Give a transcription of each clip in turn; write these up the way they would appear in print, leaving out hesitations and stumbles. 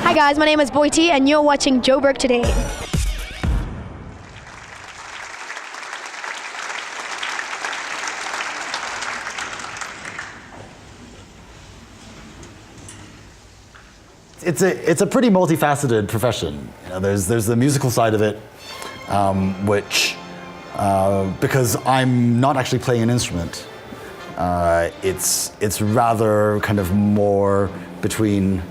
Hi guys, my name is Boyti and you're watching Joburg Today. It's a pretty multifaceted profession. You know, there's the musical side of it, which because I'm not actually playing an instrument, it's rather kind of more between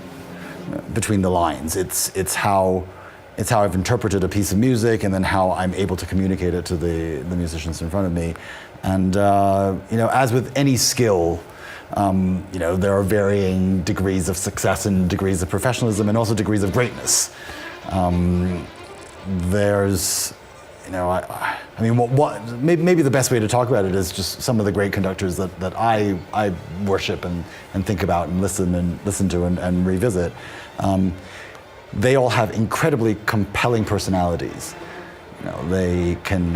the lines. It's how I've interpreted a piece of music, and then how I'm able to communicate it to the musicians in front of me. And you know, as with any skill, you know, there are varying degrees of success and degrees of professionalism, and also degrees of greatness. There's, you know, I mean, maybe the best way to talk about it is just some of the great conductors that I worship and think about and listen to and revisit. They all have incredibly compelling personalities. You know, they can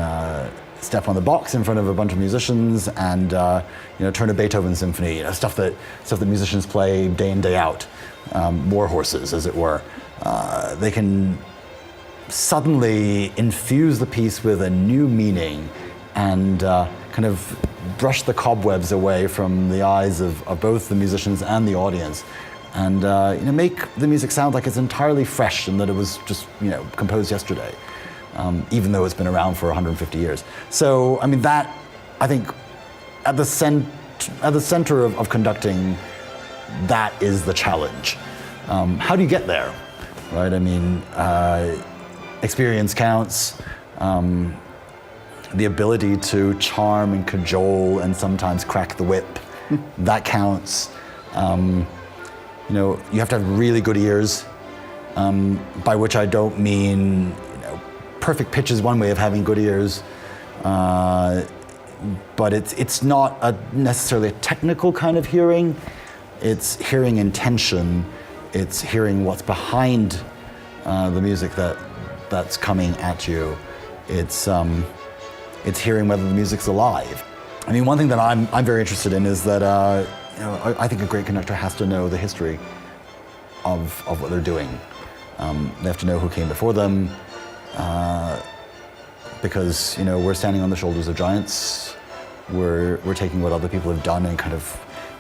step on the box in front of a bunch of musicians and you know, turn a Beethoven symphony, you know, stuff that musicians play day in, day out, war horses, as it were. They can suddenly infuse the piece with a new meaning and kind of brush the cobwebs away from the eyes of both the musicians and the audience, and you know, make the music sound like it's entirely fresh and that it was just, you know, composed yesterday. Even though it's been around for 150 years. So, I mean, that, I think, at the center of conducting, that is the challenge. How do you get there, right? I mean, experience counts, the ability to charm and cajole and sometimes crack the whip, that counts. You know, you have to have really good ears, by which I don't mean, perfect pitch is one way of having good ears, but it's not necessarily a technical kind of hearing. It's hearing intention. It's hearing what's behind the music that's coming at you. It's hearing whether the music's alive. I mean, one thing that I'm very interested in is that you know, I think a great conductor has to know the history of what they're doing. They have to know who came before them. Because, you know, we're standing on the shoulders of giants. We're taking what other people have done and kind of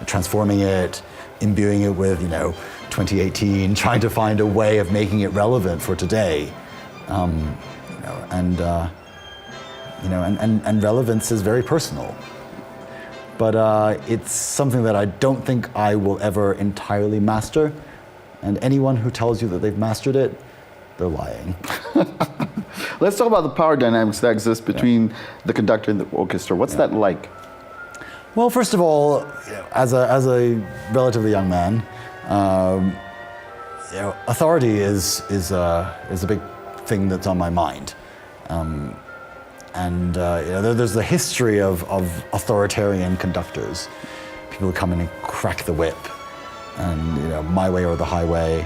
transforming it, imbuing it with, you know, 2018, trying to find a way of making it relevant for today. You know, and you know, and relevance is very personal. But it's something that I don't think I will ever entirely master. And anyone who tells you that they've mastered it, they're lying. Let's talk about the power dynamics that exist between the conductor and the orchestra. What's that like? Well, first of all, you know, as a relatively young man, you know, authority is a big thing that's on my mind, and you know, there's the history of authoritarian conductors, people who come in and crack the whip, and, you know, my way or the highway.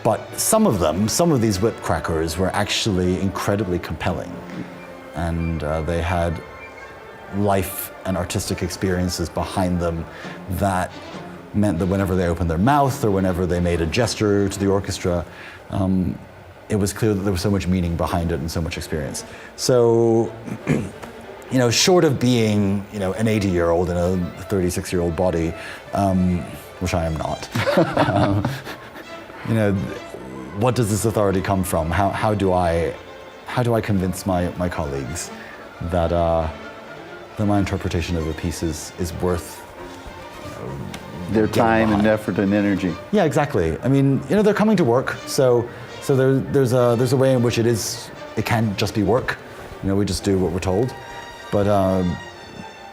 But some of these whip crackers were actually incredibly compelling, and they had life and artistic experiences behind them that meant that whenever they opened their mouth or whenever they made a gesture to the orchestra, it was clear that there was so much meaning behind it and so much experience. So, you know, short of being, you know, an 80-year-old in a 36-year-old body, which I am not. You know, what does this authority come from? How do I convince my colleagues that my interpretation of a piece is worth, you know, their time and effort and energy? Yeah, exactly. I mean, you know, they're coming to work, so there's a way in which it can't just be work. You know, we just do what we're told. But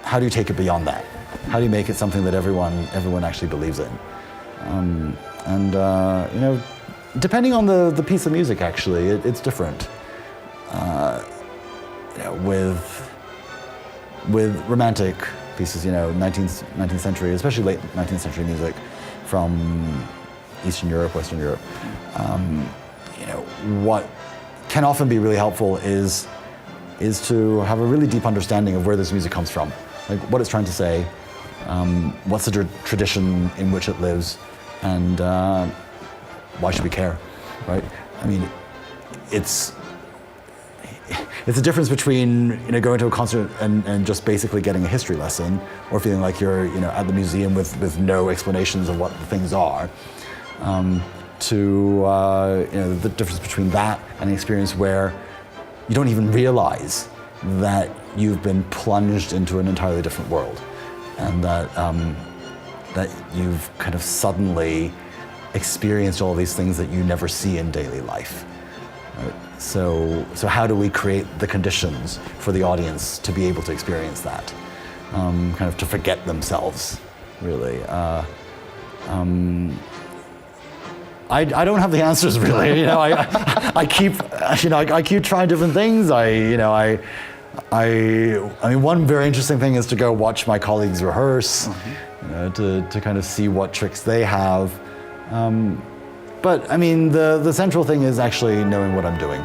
how do you take it beyond that? How do you make it something that everyone actually believes in? And you know, depending on the piece of music, actually, it's different. You know, with romantic pieces, you know, 19th century, especially late 19th century music from Eastern Europe, Western Europe, you know, what can often be really helpful is to have a really deep understanding of where this music comes from, like what it's trying to say, what's the tradition in which it lives, And why should we care, right? I mean, it's a difference between going to a concert and just basically getting a history lesson, or feeling like you're at the museum with no explanations of what the things are. The difference between that and an experience where you don't even realize that you've been plunged into an entirely different world, and that you've kind of suddenly experienced all these things that you never see in daily life. Right? So how do we create the conditions for the audience to be able to experience that, kind of to forget themselves, really? I don't have the answers, really. I keep trying different things. I mean, one very interesting thing is to go watch my colleagues rehearse, to kind of see what tricks they have. But I mean, the central thing is actually knowing what I'm doing.